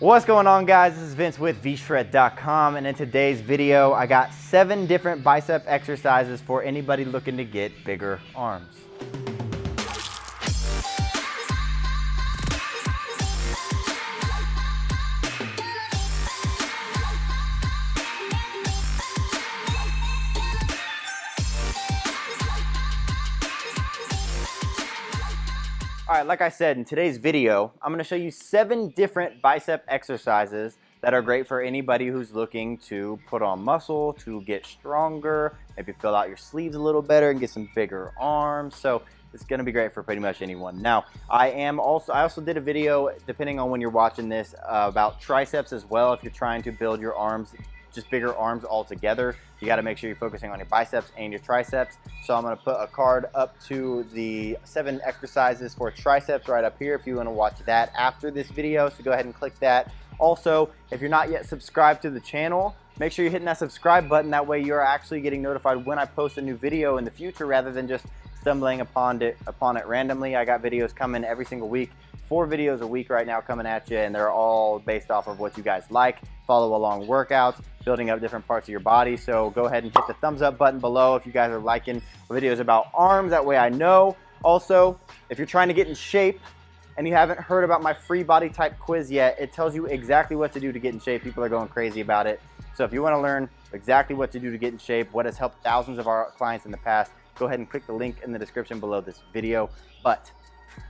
What's going on, guys? This is Vince with vshred.com, and in today's video I got 7 different bicep exercises for anybody looking to get bigger arms. All right, like I said, in today's video, I'm gonna show you 7 different bicep exercises that are great for anybody who's looking to put on muscle, to get stronger, maybe fill out your sleeves a little better and get some bigger arms. So it's gonna be great for pretty much anyone. Now, I also did a video, depending on when you're watching this, about triceps as well. If you're trying to build your arms, just bigger arms altogether, you got to make sure you're focusing on your biceps and your triceps. So I'm going to put a card up to the 7 exercises for triceps right up here if you want to watch that after this video. So go ahead and click that. Also, if you're not yet subscribed to the channel, make sure you're hitting that subscribe button. That way you're actually getting notified when I post a new video in the future rather than just stumbling upon it randomly. I got videos coming every single week. 4 videos a week right now coming at you, and they're all based off of what you guys like. Follow along workouts, building up different parts of your body. So go ahead and hit the thumbs up button below if you guys are liking videos about arms. That way I know. Also, if you're trying to get in shape and you haven't heard about my free body type quiz yet, it tells you exactly what to do to get in shape. People are going crazy about it. So if you want to learn exactly what to do to get in shape, what has helped thousands of our clients in the past, go ahead and click the link in the description below this video. But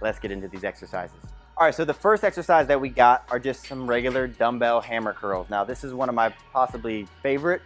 let's get into these exercises. All right, so the first exercise that we got are just some regular dumbbell hammer curls. Now, this is one of my possibly favorite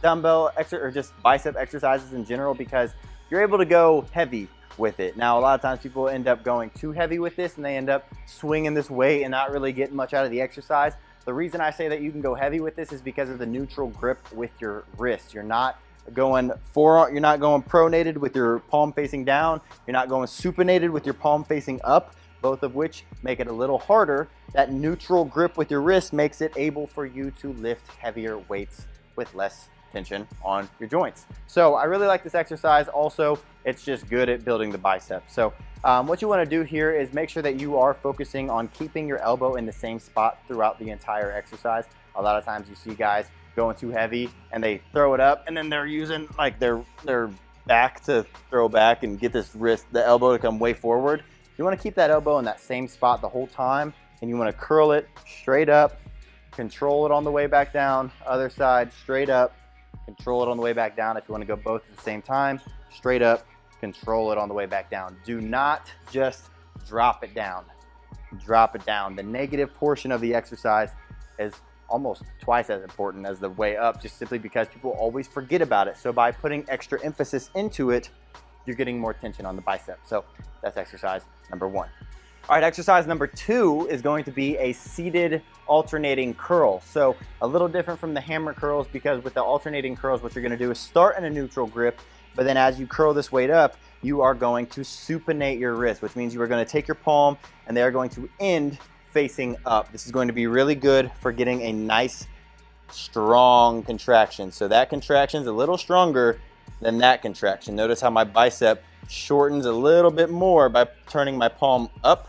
dumbbell or just bicep exercises in general because you're able to go heavy with it. Now, a lot of times people end up going too heavy with this and they end up swinging this weight and not really getting much out of the exercise. The reason I say that you can go heavy with this is because of the neutral grip with your wrist. You're not going you're not going pronated with your palm facing down. You're not going supinated with your palm facing up, both of which make it a little harder. That neutral grip with your wrist makes it able for you to lift heavier weights with less tension on your joints. So I really like this exercise. Also, it's just good at building the bicep. So what you want to do here is make sure that you are focusing on keeping your elbow in the same spot throughout the entire exercise. A lot of times you see guys going too heavy and they throw it up and then they're using like their back to throw back and get this the elbow to come way forward. You want to keep that elbow in that same spot the whole time, and you want to curl it straight up, control it on the way back down, other side, straight up, control it on the way back down. If you want to go both at the same time, straight up, control it on the way back down. Do not just drop it down. Drop it down. The negative portion of the exercise is almost twice as important as the way up, just simply because people always forget about it. So by putting extra emphasis into it, you're getting more tension on the bicep. So that's exercise number 1. All right, exercise number 2 is going to be a seated alternating curl. So a little different from the hammer curls, because with the alternating curls, what you're gonna do is start in a neutral grip, but then as you curl this weight up, you are going to supinate your wrist, which means you are gonna take your palm and they are going to end facing up. This is going to be really good for getting a nice, strong contraction. So that contraction is a little stronger than that contraction. Notice how my bicep shortens a little bit more by turning my palm up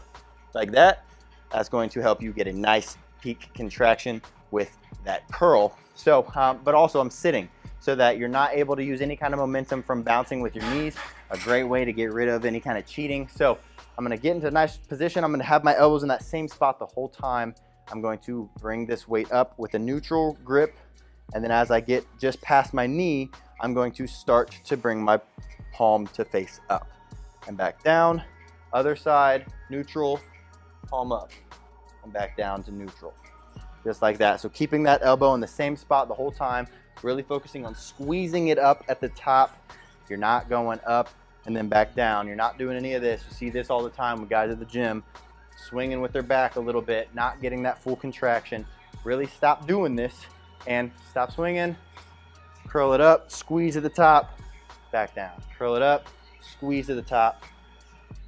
like that. That's going to help you get a nice peak contraction with that curl. So, but also I'm sitting so that you're not able to use any kind of momentum from bouncing with your knees. A great way to get rid of any kind of cheating. So I'm gonna get into a nice position. I'm gonna have my elbows in that same spot the whole time. I'm going to bring this weight up with a neutral grip. And then as I get just past my knee, I'm going to start to bring my palm to face up and back down. Other side, neutral, palm up and back down to neutral. Just like that. So keeping that elbow in the same spot the whole time, really focusing on squeezing it up at the top. You're not going up and then back down. You're not doing any of this. You see this all the time with guys at the gym, swinging with their back a little bit, not getting that full contraction. Really stop doing this and stop swinging. Curl it up, squeeze at the top, back down. Curl it up, squeeze at the top,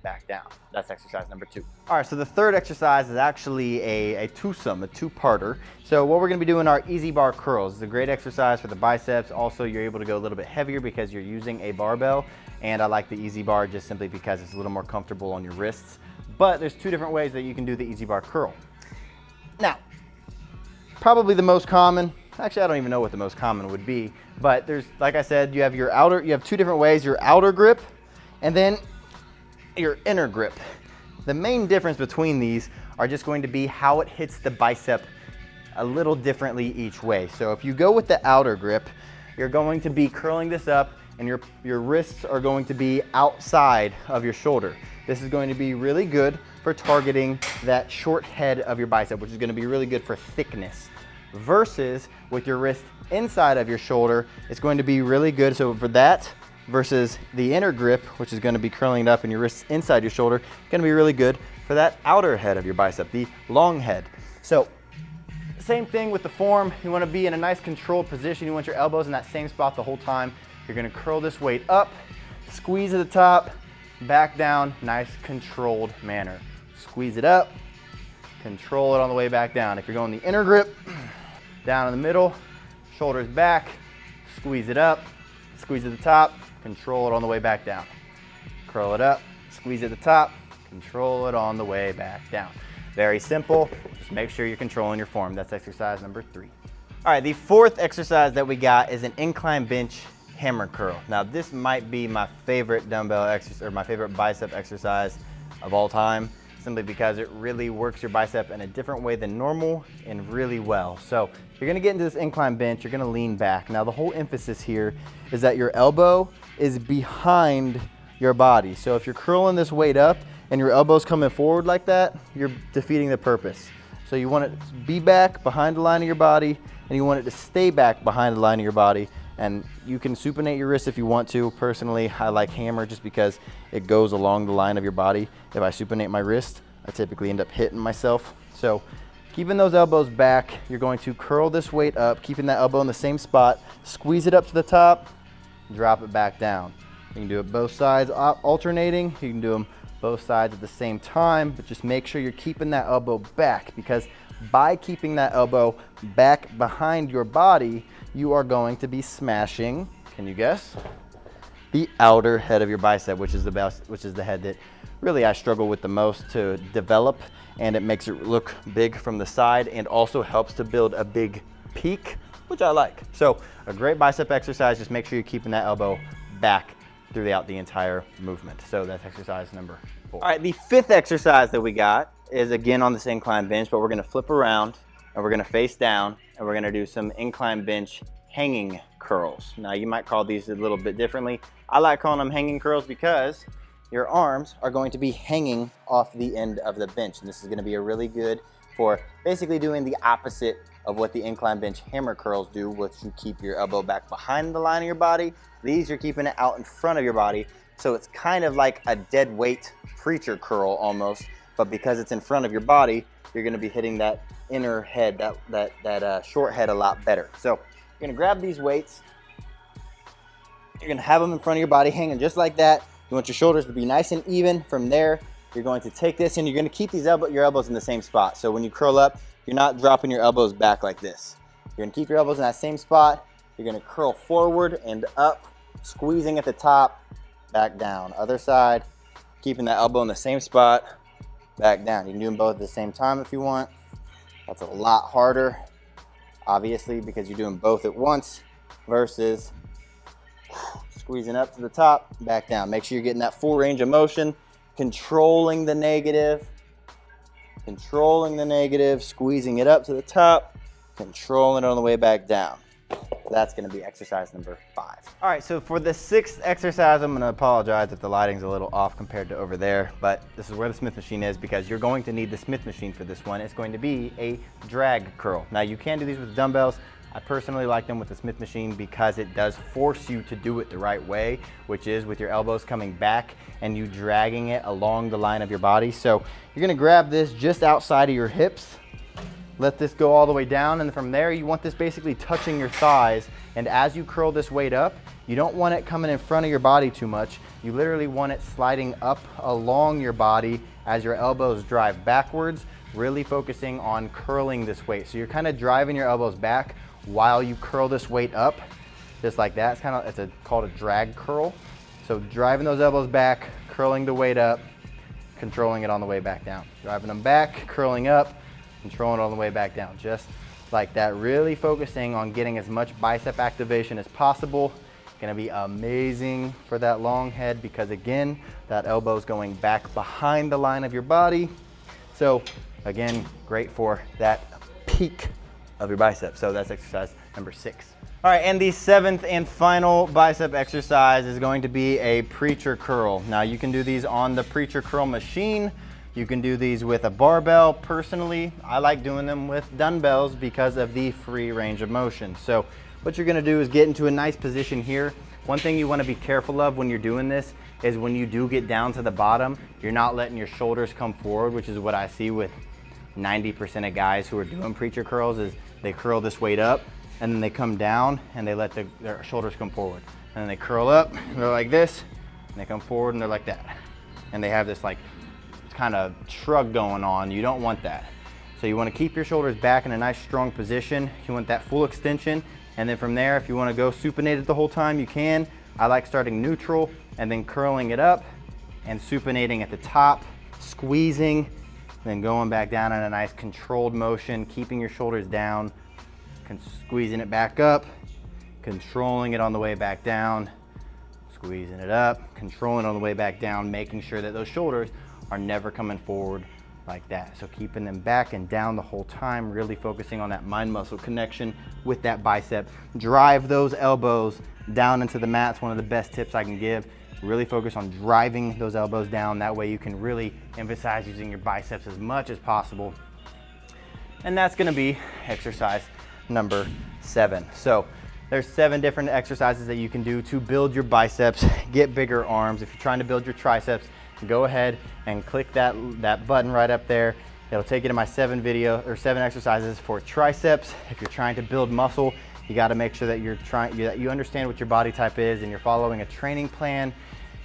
back down. That's exercise number 2. All right, so the third exercise is actually a twosome, a 2-parter. So what we're gonna be doing are easy bar curls. It's a great exercise for the biceps. Also, you're able to go a little bit heavier because you're using a barbell. And I like the easy bar just simply because it's a little more comfortable on your wrists. But there's 2 different ways that you can do the easy bar curl. Now, probably the most common. Actually, I don't even know what the most common would be, but there's, like I said, you have two different ways, your outer grip and then your inner grip. The main difference between these are just going to be how it hits the bicep a little differently each way. So if you go with the outer grip, you're going to be curling this up and your wrists are going to be outside of your shoulder. This is going to be really good for targeting that short head of your bicep, which is going to be really good for thickness. Versus with your wrist inside of your shoulder, it's going to be really good. So for that, versus the inner grip, which is going to be curling it up and your wrists inside your shoulder, going to be really good for that outer head of your bicep, the long head. So same thing with the form. You want to be in a nice controlled position. You want your elbows in that same spot the whole time. You're going to curl this weight up, squeeze at the top, back down, nice controlled manner. Squeeze it up, control it on the way back down. If you're going the inner grip, down in the middle, shoulders back, squeeze it up, squeeze at the top, control it on the way back down. Curl it up, squeeze at the top, control it on the way back down. Very simple, just make sure you're controlling your form. That's exercise number 3. All right, the fourth exercise that we got is an incline bench hammer curl. Now this might be my favorite dumbbell exercise, or my favorite bicep exercise of all time, simply because it really works your bicep in a different way than normal and really well. So you're gonna get into this incline bench, you're gonna lean back. Now the whole emphasis here is that your elbow is behind your body. So if you're curling this weight up and your elbow's coming forward like that, you're defeating the purpose. So you want it to be back behind the line of your body, and you want it to stay back behind the line of your body. And you can supinate your wrist if you want to. Personally, I like hammer just because it goes along the line of your body. If I supinate my wrist, I typically end up hitting myself. So keeping those elbows back, you're going to curl this weight up, keeping that elbow in the same spot, squeeze it up to the top, drop it back down. You can do it both sides alternating. You can do them both sides at the same time, but just make sure you're keeping that elbow back, because by keeping that elbow back behind your body, you are going to be smashing, can you guess? The outer head of your bicep, which is the head that really I struggle with the most to develop, and it makes it look big from the side and also helps to build a big peak, which I like. So a great bicep exercise, just make sure you're keeping that elbow back throughout the entire movement. So that's exercise number 4. All right, the 5th exercise that we got is again on this incline bench, but we're gonna flip around and we're gonna face down and we're gonna do some incline bench hanging curls. Now you might call these a little bit differently. I like calling them hanging curls because your arms are going to be hanging off the end of the bench. And this is gonna be a really good for basically doing the opposite of what the incline bench hammer curls do, which you keep your elbow back behind the line of your body. These, you're keeping it out in front of your body. So it's kind of like a dead weight preacher curl almost, but because it's in front of your body, you're gonna be hitting that inner head, that short head a lot better. So you're gonna grab these weights, you're gonna have them in front of your body hanging just like that. You want your shoulders to be nice and even. From there, you're going to take this and you're gonna keep your elbows in the same spot. So when you curl up, you're not dropping your elbows back like this. You're gonna keep your elbows in that same spot. You're gonna curl forward and up, squeezing at the top, back down. Other side, keeping that elbow in the same spot, back down. You can do them both at the same time if you want. That's a lot harder, obviously, because you're doing both at once versus squeezing up to the top, back down. Make sure you're getting that full range of motion, controlling the negative, squeezing it up to the top, controlling it on the way back down. That's gonna be exercise number 5. All right, so for the 6th exercise, I'm gonna apologize if the lighting's a little off compared to over there, but this is where the Smith machine is because you're going to need the Smith machine for this one. It's going to be a drag curl. Now you can do these with dumbbells. I personally like them with the Smith machine because it does force you to do it the right way, which is with your elbows coming back and you dragging it along the line of your body. So you're gonna grab this just outside of your hips, let this go all the way down, and from there you want this basically touching your thighs. And as you curl this weight up, you don't want it coming in front of your body too much. You literally want it sliding up along your body as your elbows drive backwards, really focusing on curling this weight. So you're kind of driving your elbows back while you curl this weight up, just like that. It's called a drag curl. So driving those elbows back, curling the weight up, controlling it on the way back down. Driving them back, curling up, controlling it all the way back down, just like that. Really focusing on getting as much bicep activation as possible. Gonna be amazing for that long head because again, that elbow's going back behind the line of your body. So again, great for that peak of your bicep. So that's exercise number 6. All right, and the 7th and final bicep exercise is going to be a preacher curl. Now you can do these on the preacher curl machine. You can do these with a barbell. Personally, I like doing them with dumbbells because of the free range of motion. So what you're gonna do is get into a nice position here. One thing you wanna be careful of when you're doing this is when you do get down to the bottom, you're not letting your shoulders come forward, which is what I see with 90% of guys who are doing preacher curls is they curl this weight up and then they come down and they let their shoulders come forward. And then they curl up, and they're like this, and they come forward and they're like that. And they have this like kind of shrug going on. You don't want that. So you wanna keep your shoulders back in a nice strong position. You want that full extension. And then from there, if you wanna go supinated the whole time, you can. I like starting neutral and then curling it up and supinating at the top, squeezing, then going back down in a nice controlled motion, keeping your shoulders down, squeezing it back up, controlling it on the way back down, squeezing it up, controlling it on the way back down, making sure that those shoulders are never coming forward like that. So keeping them back and down the whole time, really focusing on that mind muscle connection with that bicep. Drive those elbows down into the mat. It's one of the best tips I can give. Really focus on driving those elbows down. That way you can really emphasize using your biceps as much as possible. And that's gonna be exercise number 7. So there's 7 different exercises that you can do to build your biceps, get bigger arms. If you're trying to build your triceps, go ahead and click that button right up there. It'll take you to my 7 exercises for triceps. If you're trying to build muscle, you got to make sure that you understand what your body type is and you're following a training plan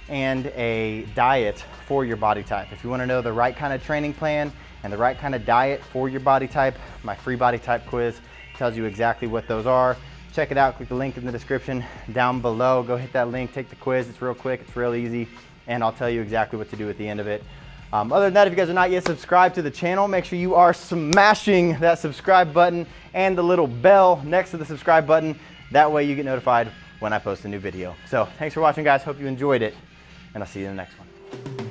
and a diet for your body type. If you want to know the right kind of training plan and the right kind of diet for your body type, my free body type quiz tells you exactly what those are. Check it out, click the link in the description down below. Go hit that link, take the quiz. It's real quick, it's real easy, and I'll tell you exactly what to do at the end of it. Other than that, if you guys are not yet subscribed to the channel, make sure you are smashing that subscribe button and the little bell next to the subscribe button. That way you get notified when I post a new video. So thanks for watching, guys. Hope you enjoyed it, and I'll see you in the next one.